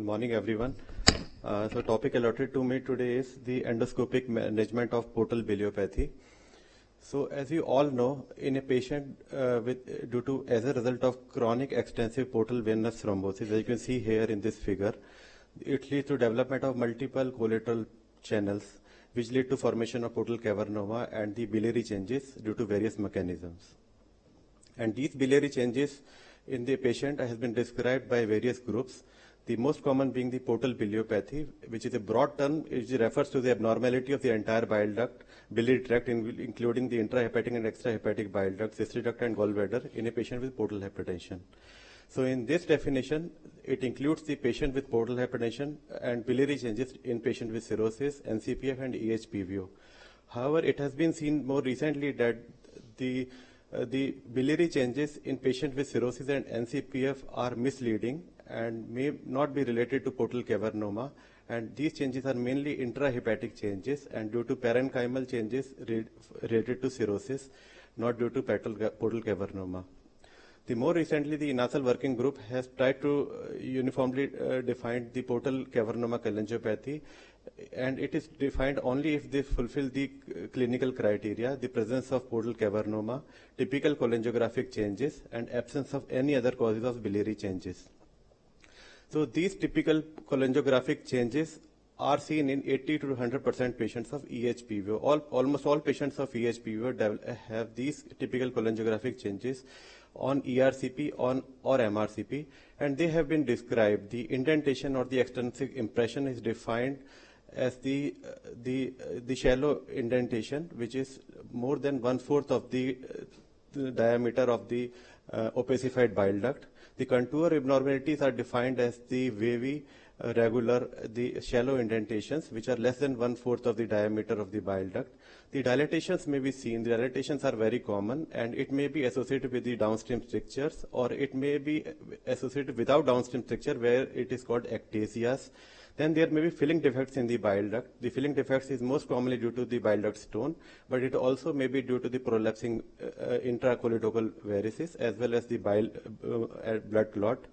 Morning, everyone. So topic allotted to me today is the endoscopic management of portal biliopathy. So as you all know, in a patient as a result of chronic extensive portal venous thrombosis, as you can see here in this figure, it leads to development of multiple collateral channels, which lead to formation of portal cavernoma and the biliary changes due to various mechanisms. And these biliary changes in the patient has been described by various groups. The most common being the portal biliopathy, which is a broad term which refers to the abnormality of the entire bile duct, biliary tract, including the intrahepatic and extrahepatic bile duct, cystary duct and gallbladder in a patient with portal hypertension. So in this definition, it includes the patient with portal hypertension and biliary changes in patient with cirrhosis, NCPF and EHPVO. However, it has been seen more recently that the biliary changes in patients with cirrhosis and NCPF are misleading and may not be related to portal cavernoma, and these changes are mainly intrahepatic changes and due to parenchymal changes related to cirrhosis, not due to portal cavernoma. The more recently, the NASL working group has tried to uniformly define the portal cavernoma cholangiopathy, and it is defined only if they fulfill the clinical criteria, the presence of portal cavernoma, typical cholangiographic changes, and absence of any other causes of biliary changes. So these typical cholangiographic changes are seen in 80 to 100% patients of EHPVO. Almost all patients of EHPVO have these typical cholangiographic changes on ERCP or MRCP, and they have been described. The indentation or the extrinsic impression is defined as the shallow indentation, which is more than 1/4 of the diameter of the opacified bile duct. The contour abnormalities are defined as the wavy, regular, the shallow indentations, which are less than 1/4 of the diameter of the bile duct. The dilatations may be seen. The dilatations are very common, and it may be associated with the downstream strictures, or it may be associated without downstream stricture, where it is called ectasias. Then there may be filling defects in the bile duct. The filling defects is most commonly due to the bile duct stone, but it also may be due to the prolapsing intracholedochal varices as well as the bile blood clot.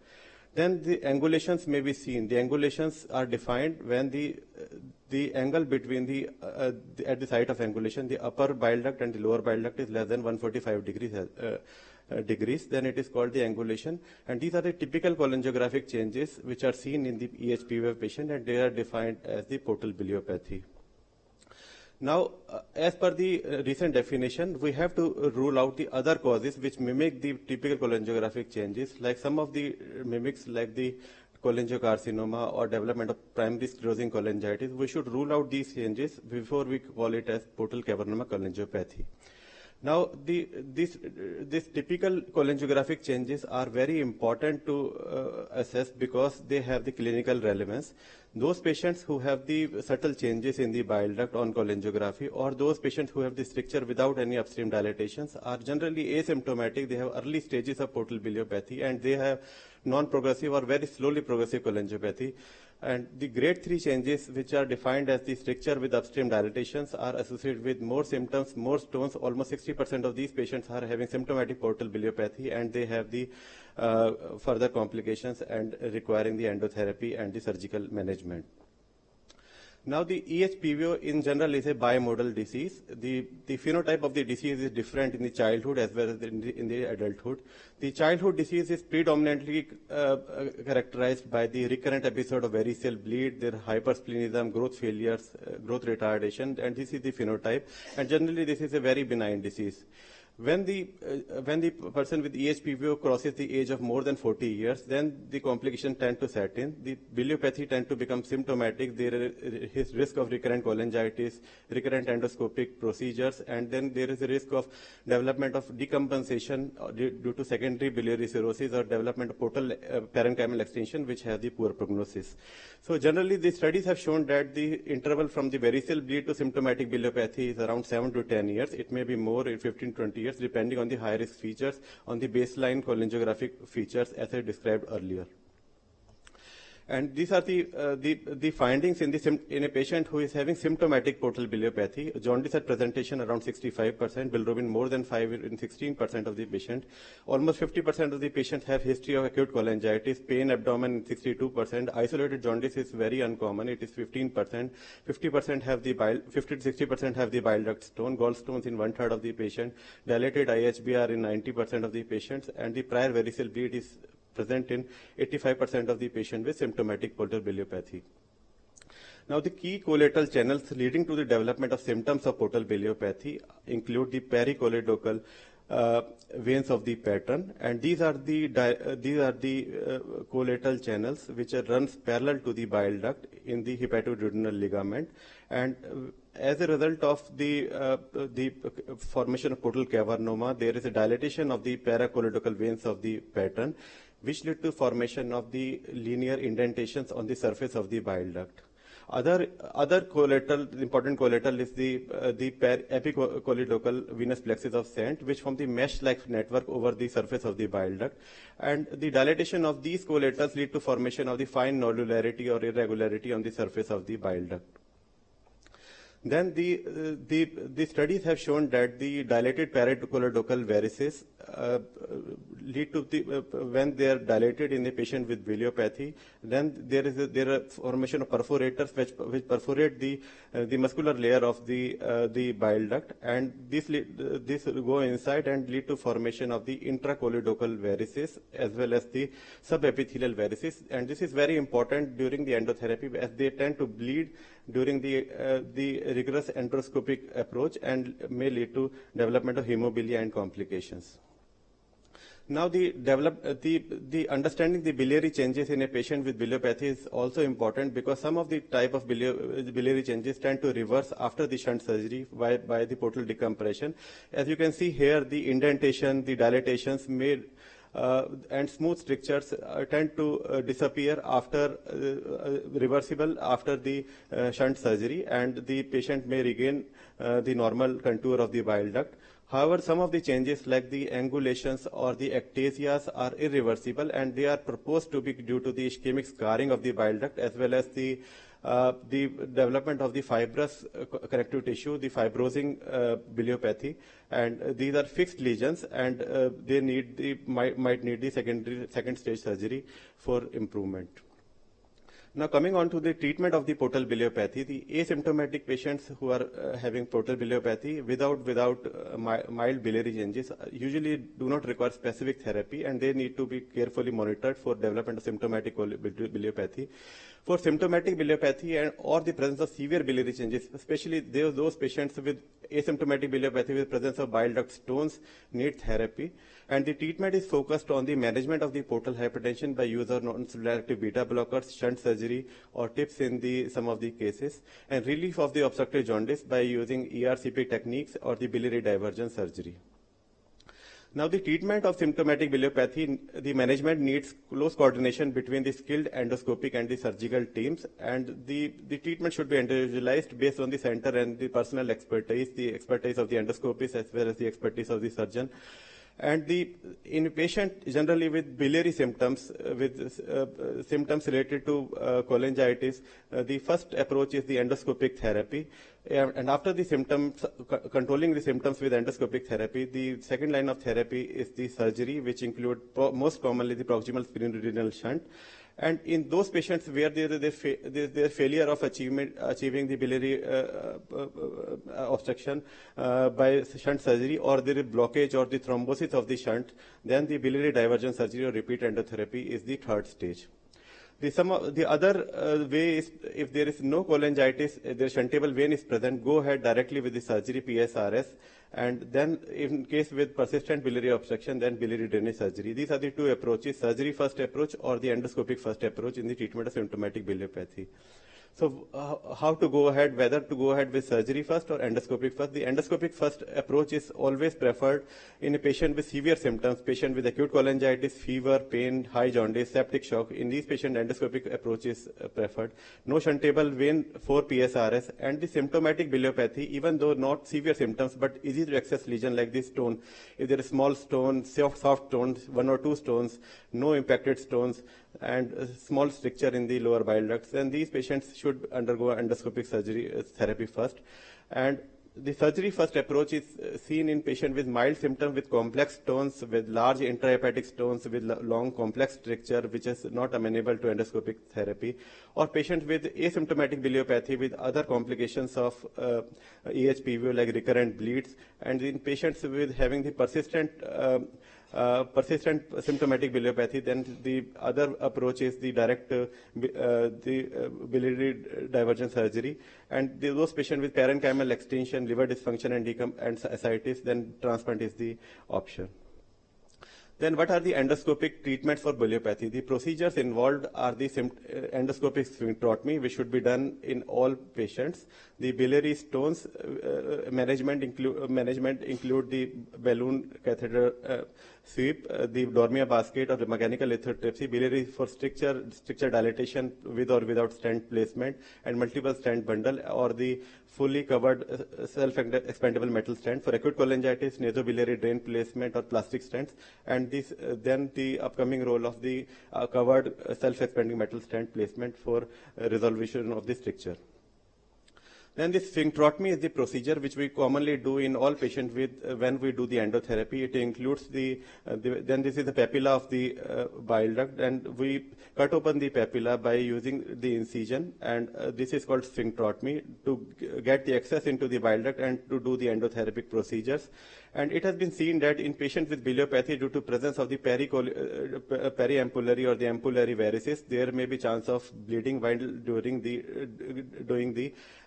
Then the angulations may be seen. The angulations are defined when the angle between at the site of angulation, the upper bile duct and the lower bile duct is less than 145 degrees, then it is called the angulation. And these are the typical cholangiographic changes which are seen in the EHPVO patient, and they are defined as the portal biliopathy. Now, as per the recent definition, we have to rule out the other causes which mimic the typical cholangiographic changes, like some of the mimics like the cholangiocarcinoma or development of primary sclerosing cholangitis. We should rule out these changes before we call it as portal cavernoma cholangiopathy. Now, these typical cholangiographic changes are very important to assess because they have the clinical relevance. Those patients who have the subtle changes in the bile duct on cholangiography, or those patients who have the stricture without any upstream dilatations, are generally asymptomatic. They have early stages of portal biliopathy, and they have non-progressive or very slowly progressive cholangiopathy. And the grade 3 changes, which are defined as the stricture with upstream dilatations, are associated with more symptoms, more stones. Almost 60% of these patients are having symptomatic portal biliopathy, and they have the further complications and requiring the endotherapy and the surgical management. Now, the EHPVO in general is a bimodal disease. The phenotype of the disease is different in the childhood as well as in the adulthood. The childhood disease is predominantly characterized by the recurrent episode of varicose bleed, their hypersplenism, growth failures, growth retardation, and this is the phenotype. And generally, this is a very benign disease. When the person with EHPVO crosses the age of more than 40 years, then the complications tend to set in. The biliopathy tend to become symptomatic. There is risk of recurrent cholangitis, recurrent endoscopic procedures, and then there is a risk of development of decompensation due to secondary biliary cirrhosis or development of portal parenchymal extension, which has the poor prognosis. So generally, the studies have shown that the interval from the varicose bleed to symptomatic biliopathy is around 7 to 10 years. It may be more in 15 to 20 years, depending on the high-risk features, on the baseline cholangiographic features as I described earlier. And these are the findings in a patient who is having symptomatic portal biliopathy. Jaundice at presentation around 65%, bilirubin more than 5 in 16% of the patient. Almost 50% of the patients have history of acute cholangitis, pain abdomen in 62%. Isolated jaundice is very uncommon, it is 15%. 50% have the 50 to 60% have the bile duct stone, gallstones in 1/3 of the patient, dilated IHBR in 90% of the patients, and the prior varicose bleed is present in 85% of the patient with symptomatic portal biliopathy. Now, the key collateral channels leading to the development of symptoms of portal biliopathy include the pericholedochal veins of the pattern, and these are the collateral channels which runs parallel to the bile duct in the hepatoduodenal ligament, and as a result of the formation of portal cavernoma, there is a dilatation of the pericholedochal veins of the pattern, which lead to formation of the linear indentations on the surface of the bile duct. Other collateral, important collateral is the epicholedochal venous plexus of Sant, which form the mesh-like network over the surface of the bile duct. And the dilatation of these collaterals lead to formation of the fine nodularity or irregularity on the surface of the bile duct. Then the studies have shown that the dilated pericholedochal varices lead to when they are dilated in a patient with biliopathy, then there are formation of perforators which perforate the muscular layer of the bile duct, and this go inside and lead to formation of the intracholedochal varices as well as the subepithelial varices, and this is very important during the endotherapy as they tend to bleed during the rigorous endoscopic approach and may lead to development of hemophilia and complications. Now, the understanding the biliary changes in a patient with biliopathy is also important because some of the type of biliary changes tend to reverse after the shunt surgery by the portal decompression. As you can see here, the indentation, the dilatations may and smooth strictures tend to disappear after reversible after the shunt surgery, and the patient may regain the normal contour of the bile duct. However, some of the changes like the angulations or the ectasias are irreversible, and they are proposed to be due to the ischemic scarring of the bile duct as well as the development of the fibrous connective tissue, the fibrosing biliopathy, and these are fixed lesions, and they might need the second stage surgery for improvement. Now, coming on to the treatment of the portal biliopathy, the asymptomatic patients who are having portal biliopathy without mild biliary changes usually do not require specific therapy, and they need to be carefully monitored for development of symptomatic biliopathy. For symptomatic biliopathy or the presence of severe biliary changes, especially those patients with asymptomatic biliopathy with presence of bile duct stones need therapy, and the treatment is focused on the management of the portal hypertension by use of non-selective beta blockers, shunt surgery, or TIPS in some of the cases, and relief of the obstructive jaundice by using ERCP techniques or the biliary diversion surgery. Now, the treatment of symptomatic biliopathy, the management needs close coordination between the skilled endoscopic and the surgical teams, and the treatment should be individualized based on the center and the personal expertise, the expertise of the endoscopist as well as the expertise of the surgeon. And in a patient generally with biliary symptoms, with symptoms related to cholangitis, the first approach is the endoscopic therapy. And after the symptoms, controlling the symptoms with endoscopic therapy, the second line of therapy is the surgery, which include most commonly the proximal sphenorenal shunt. And in those patients where there is failure of achieving the biliary obstruction by shunt surgery, or there is blockage or the thrombosis of the shunt, then the biliary diversion surgery or repeat endotherapy is the third stage. The other way is if there is no cholangitis, the shuntable vein is present, go ahead directly with the surgery, PSRS, and then in case with persistent biliary obstruction, then biliary drainage surgery. These are the two approaches, surgery first approach or the endoscopic first approach in the treatment of symptomatic biliopathy. So how to go ahead, whether to go ahead with surgery first or endoscopic first? The endoscopic first approach is always preferred in a patient with severe symptoms, patient with acute cholangitis, fever, pain, high jaundice, septic shock. In these patients, endoscopic approach is preferred. No shuntable vein for PSRS, and the symptomatic biliopathy, even though not severe symptoms but easy easy to access lesion like this stone, if there is small stone, soft stones, 1 or 2 stones, no impacted stones, and a small stricture in the lower bile ducts, then these patients should undergo endoscopic surgery therapy first. And the surgery first approach is seen in patient with mild symptom with complex stones, with large intrahepatic stones, with long complex stricture, which is not amenable to endoscopic therapy, or patient with asymptomatic biliopathy with other complications of EHPV like recurrent bleeds, and in patients with having the persistent symptomatic biliopathy, then the other approach is the direct biliary diversion surgery. And those patients with parenchymal extension, liver dysfunction, and ascites, then transplant is the option. Then what are the endoscopic treatments for biliopathy? The procedures involved are the endoscopic sphincterotomy, which should be done in all patients. The biliary stones management include the balloon catheter sweep, the Dormia basket or the mechanical lithotripsy, biliary for stricture dilatation with or without stent placement, and multiple stent bundle, or the fully covered self-expandable metal stent. For acute cholangitis, nasobiliary drain placement or plastic stents, and then the upcoming role of the covered self-expanding metal stent placement for resolution of the stricture. Then this sphincterotomy is the procedure which we commonly do in all patients when we do the endotherapy. It includes then this is the papilla of the bile duct, and we cut open the papilla by using the incision, and this is called sphincterotomy to get the access into the bile duct and to do the endotherapic procedures. And it has been seen that in patients with biliopathy, due to presence of the periampullary or the ampullary varices, there may be chance of bleeding while doing the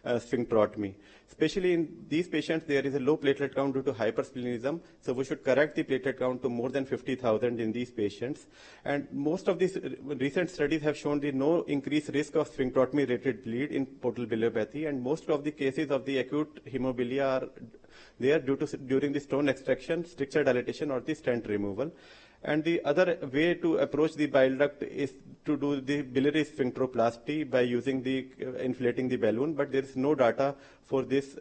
sphincterotomy. Especially in these patients, there is a low platelet count due to hypersplenism, so we should correct the platelet count to more than 50,000 in these patients. And most of these recent studies have shown the no increased risk of sphincterotomy-related bleed in portal biliopathy, and most of the cases of the acute hemophilia are there during the stone extraction, stricture dilatation, or the stent removal. And the other way to approach the bile duct is to do the biliary sphincteroplasty by using inflating the balloon, but there is no data for this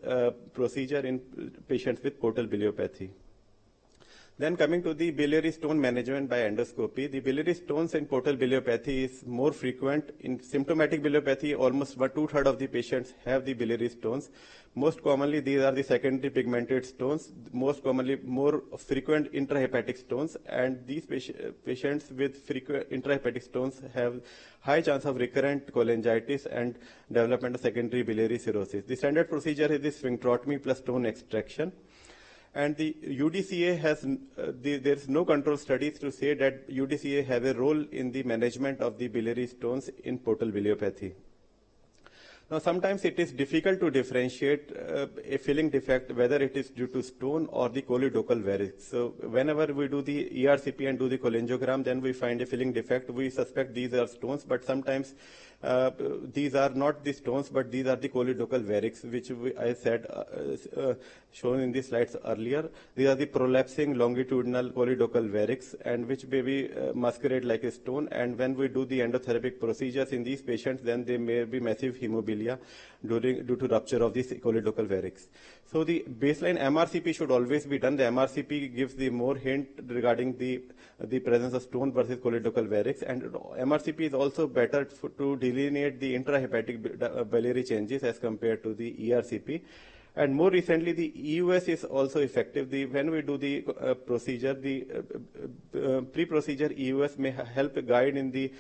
procedure in patients with portal biliopathy. Then coming to the biliary stone management by endoscopy, the biliary stones in portal biliopathy is more frequent. In symptomatic biliopathy, almost 2/3 of the patients have the biliary stones. Most commonly, these are the secondary pigmented stones, most commonly more frequent intrahepatic stones, and these patients with frequent intrahepatic stones have high chance of recurrent cholangitis and development of secondary biliary cirrhosis. The standard procedure is the sphincterotomy plus stone extraction. And the UDCA there is no control studies to say that UDCA has a role in the management of the biliary stones in portal biliopathy. Now, sometimes it is difficult to differentiate a filling defect, whether it is due to stone or the choledochal varix. So whenever we do the ERCP and do the cholangiogram, then we find a filling defect. We suspect these are stones, but sometimes these are not the stones, but these are the choledochal varix, which I said shown in the slides earlier. These are the prolapsing longitudinal choledochal varix, and which may be masquerade like a stone. And when we do the endotherapic procedures in these patients, then there may be massive hemophilia due to rupture of this choledochal varix. So the baseline MRCP should always be done. The MRCP gives the more hint regarding the presence of stone versus choledochal varix, and MRCP is also better to delineate the intrahepatic biliary changes as compared to the ERCP. And more recently, the EUS is also effective. When we do the procedure, the pre-procedure EUS may help guide in the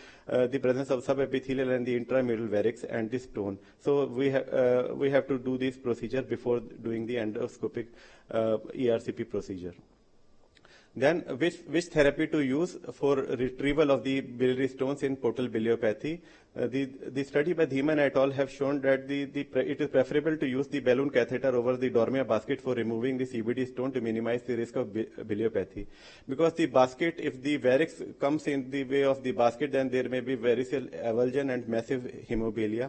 presence of subepithelial and the intramural varix and the stone. So we have to do this procedure before doing the endoscopic ERCP procedure. Then which therapy to use for retrieval of the biliary stones in portal biliopathy? The study by Dhiman et al. Have shown that it is preferable to use the balloon catheter over the Dormia basket for removing the CBD stone to minimize the risk of biliopathy. Because the basket, if the varix comes in the way of the basket, then there may be varicose avulsion and massive hemophilia.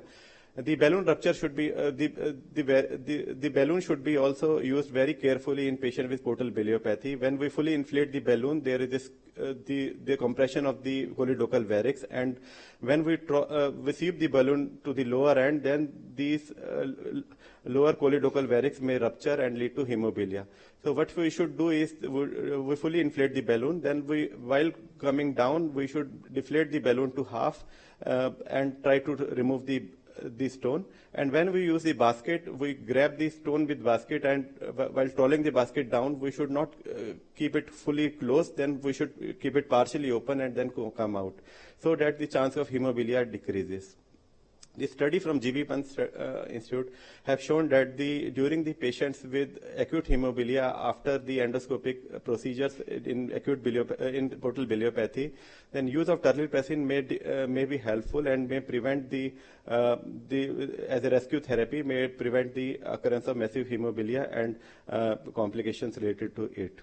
The balloon rupture should be the balloon should be also used very carefully in patient with portal biliopathy. When we fully inflate the balloon, there is this the compression of the choledochal varix, and when we receive the balloon to the lower end, then these lower choledochal varix may rupture and lead to hemophilia. So what we should do is we fully inflate the balloon. Then while coming down, we should deflate the balloon to half and try to remove the stone. And when we use the basket, we grab the stone with basket, and while rolling the basket down, we should not keep it fully closed. Then we should keep it partially open and then come out, so that the chance of hemophilia decreases. The study from G.V. Pant Institute have shown that during the patients with acute hemophilia after the endoscopic procedures in in portal biliopathy, then use of terlipressin may be helpful and may prevent as a rescue therapy, may prevent the occurrence of massive hemophilia and complications related to it.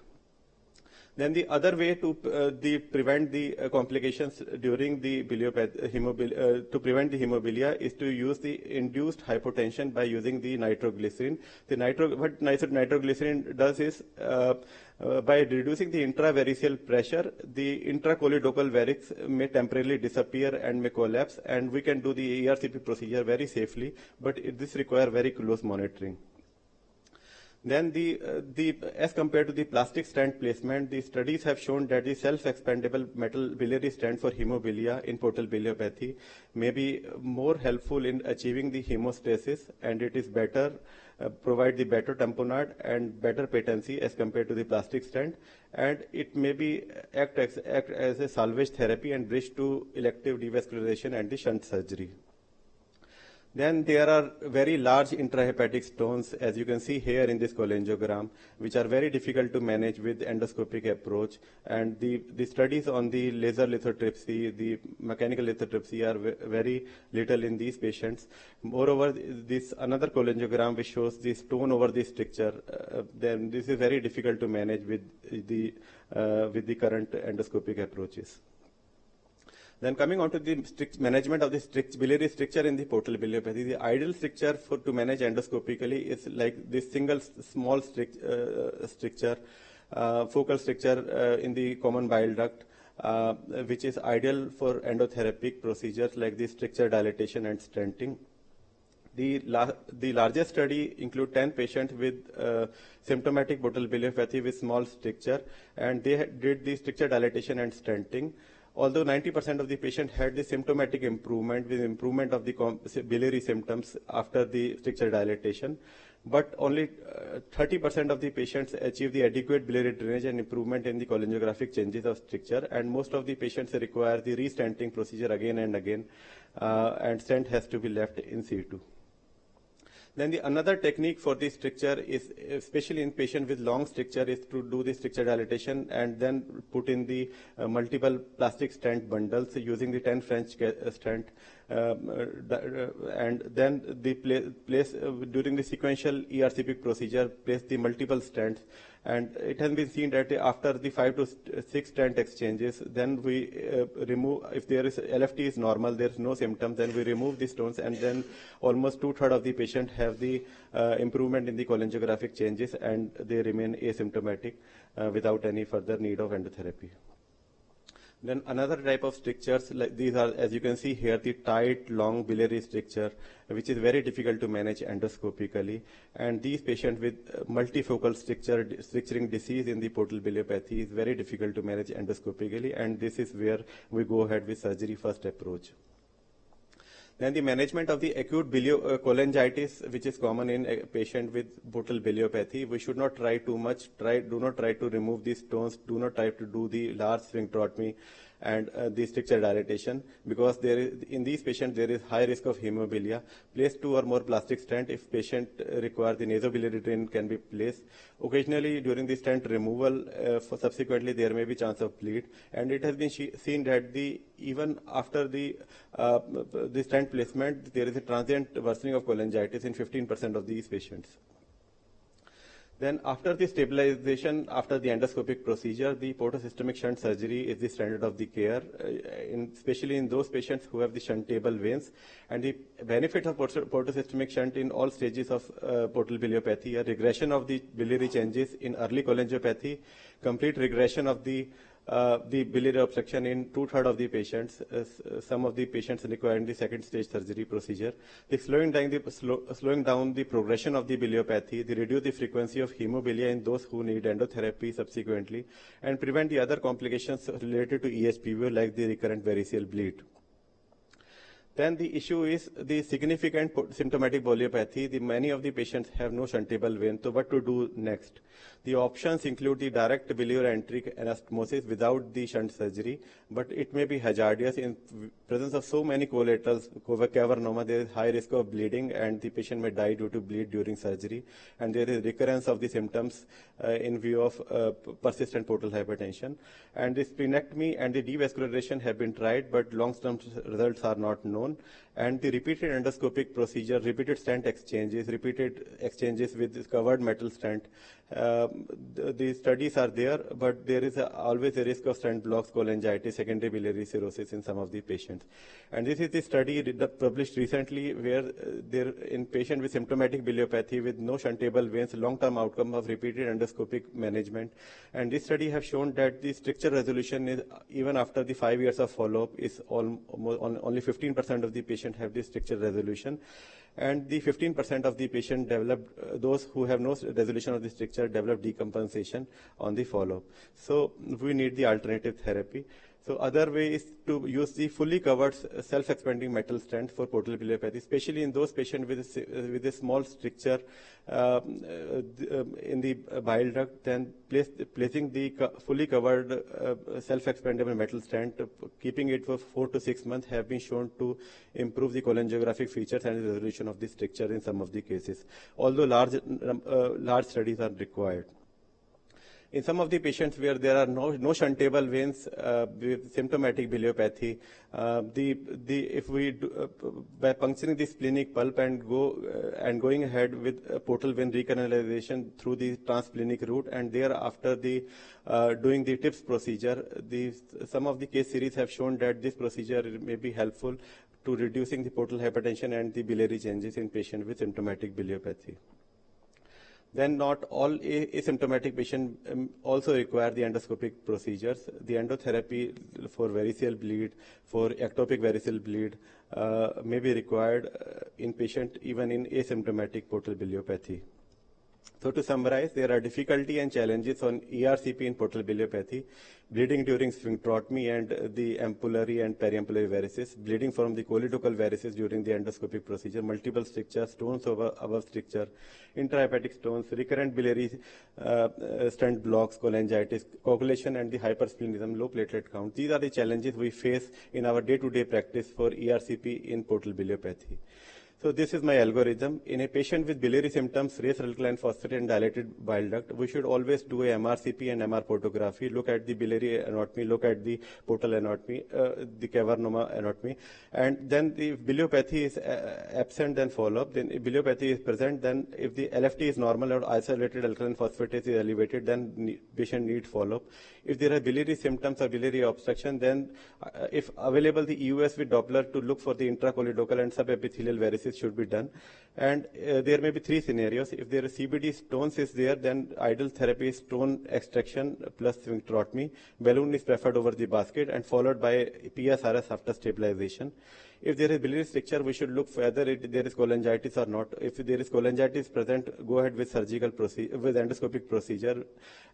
Then the other way to prevent the complications during the to prevent the hemophilia is to use the induced hypotension by using the nitroglycerin. What nitroglycerin does is by reducing the intravaricial pressure, the intracholedochal varix may temporarily disappear and may collapse, and we can do the ERCP procedure very safely, but this requires very close monitoring. Then as compared to the plastic stent placement, the studies have shown that the self-expandable metal biliary stent for hemophilia in portal biliopathy may be more helpful in achieving the hemostasis, and it is better, provide the better tamponade and better patency as compared to the plastic stent, and it may be act as a salvage therapy and bridge to elective devascularization and the shunt surgery. Then there are very large intrahepatic stones, as you can see here in this cholangiogram, which are very difficult to manage with endoscopic approach. And the studies on the laser lithotripsy, the mechanical lithotripsy are very little in these patients. Moreover, this another cholangiogram which shows the stone over the stricture. Then this is very difficult to manage with the current endoscopic approaches. Then coming on to the management of the biliary stricture in the portal biliopathy, the ideal stricture to manage endoscopically is like this single small stricture, focal stricture in the common bile duct, which is ideal for endotherapic procedures like the stricture dilatation and stenting. The largest study include 10 patients with symptomatic portal biliopathy with small stricture, and they did the stricture dilatation and stenting. Although 90% of the patients had the symptomatic improvement with improvement of the biliary symptoms after the stricture dilatation, but only 30% of the patients achieved the adequate biliary drainage and improvement in the cholangiographic changes of stricture, and most of the patients require the restenting procedure again and again, and stent has to be left in situ. Then another technique for the stricture is, especially in patients with long stricture, is to do the stricture dilatation and then put in the multiple plastic stent bundles using the 10 French stent, and then the place during the sequential ERCP procedure, place the multiple stents. And it has been seen that after the 5 to 6 stent exchanges, then we remove, if there is LFT is normal, there is no symptoms, then we remove the stones, and then almost 2/3 of the patient have the improvement in the cholangiographic changes, and they remain asymptomatic without any further need of endotherapy. Then another type of strictures, like these are, as you can see here, the tight, long biliary stricture, which is very difficult to manage endoscopically. And these patients with multifocal stricturing disease in the portal biliopathy is very difficult to manage endoscopically, and this is where we go ahead with surgery first approach. Then the management of the acute cholangitis, which is common in a patient with portal biliopathy, we should not try too much. Do not try to remove these stones. Do not try to do the large sphincterotomy and the stricture dilatation, because in these patients there is high risk of hemophilia. Place 2 or more plastic stent. If patient requires the nasobiliary drain, can be placed. Occasionally during the stent removal, subsequently there may be chance of bleed, and it has been seen that even after the stent placement, there is a transient worsening of cholangitis in 15% of these patients. Then after the stabilization, after the endoscopic procedure, the portosystemic shunt surgery is the standard of the care, especially in those patients who have the shuntable veins. And the benefit of portosystemic shunt in all stages of portal biliopathy are regression of the biliary changes in early cholangiopathy, complete regression of the the biliary obstruction in 2/3 of the patients. Some of the patients requiring the second stage surgery procedure. The slowing down the progression of the biliopathy, they reduce the frequency of hemobilia in those who need endotherapy subsequently, and prevent the other complications related to EHPV like the recurrent variceal bleed. Then the issue is the significant symptomatic biliopathy. Many of the patients have no shuntable vein, so what to do next? The options include the direct biliary entry anastomosis without the shunt surgery, but it may be hazardous in presence of so many collaterals, cavernoma. There is high risk of bleeding, and the patient may die due to bleed during surgery, and there is recurrence of the symptoms in view of persistent portal hypertension. And the splenectomy and the devascularization have been tried, but long-term results are not known. And the repeated endoscopic procedure, repeated stent exchanges, with covered metal stent, the studies are there, but there is always a risk of stent blocks, cholangitis, secondary biliary cirrhosis in some of the patients. And this is the study published recently where in patient with symptomatic biliopathy with no shuntable veins, long-term outcome of repeated endoscopic management. And this study have shown that the stricture resolution is, even after the 5 years of follow-up, is only 15% of the patient have this stricture resolution, and the 15% of the patient developed, those who have no resolution of the stricture develop decompensation on the follow-up. So we need the alternative therapy. So other way is to use the fully covered self-expanding metal stent for portal biliopathy, especially in those patients with a small stricture in the bile duct. Then placing the fully covered self-expandable metal stent, keeping it for 4 to 6 months, have been shown to improve the cholangiographic features and the resolution of the stricture in some of the cases, although large studies are required. In some of the patients where there are no shuntable veins with symptomatic biliopathy, if we by puncturing the splenic pulp and going ahead with portal vein recanalization through the transsplenic route, and thereafter doing the TIPS procedure, some of the case series have shown that this procedure may be helpful to reducing the portal hypertension and the biliary changes in patients with symptomatic biliopathy. Then not all asymptomatic patients also require the endoscopic procedures. The endotherapy for variceal bleed, for ectopic variceal bleed may be required in patient even in asymptomatic portal biliopathy. So to summarize, there are difficulty and challenges on ERCP in portal biliopathy, bleeding during sphincterotomy and the ampullary and periampullary varices, bleeding from the choledochal varices during the endoscopic procedure, multiple strictures, stones above stricture, intrahepatic stones, recurrent biliary stent blocks, cholangitis, coagulation, and the hypersplenism, low platelet count. These are the challenges we face in our day-to-day practice for ERCP in portal biliopathy. So this is my algorithm. In a patient with biliary symptoms, raised alkaline phosphate and dilated bile duct, we should always do a MRCP and MR portography, look at the biliary anatomy, look at the portal anatomy, the cavernoma anatomy, and then if biliopathy is absent, then follow up. Then if biliopathy is present, then if the LFT is normal or isolated alkaline phosphatase is elevated, then patient needs follow up. If there are biliary symptoms or biliary obstruction, then if available, the EUS with Doppler to look for the intracholedochal and subepithelial varices should be done. And there may be 3 scenarios. If there is CBD stones is there, then ideal therapy is stone extraction plus sphincterotomy. Balloon is preferred over the basket and followed by PSRS after stabilization. If there is biliary stricture, we should look whether there is cholangitis or not. If there is cholangitis present, go ahead with surgical procedure, with endoscopic procedure.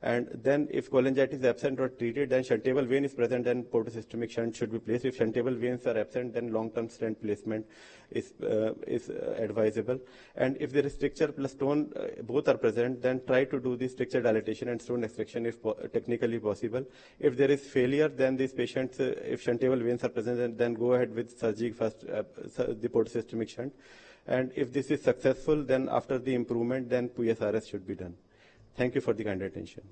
And then if cholangitis is absent or treated, then shuntable vein is present, then portosystemic shunt should be placed. If shuntable veins are absent, then long-term stent placement is advisable. And if there is stricture plus stone, both are present, then try to do the stricture dilatation and stone extraction if technically possible. If there is failure, then these patients, if shuntable veins are present, then go ahead with surgery first, the portosystemic shunt. And if this is successful, then after the improvement, then PSRS should be done. Thank you for the kind attention.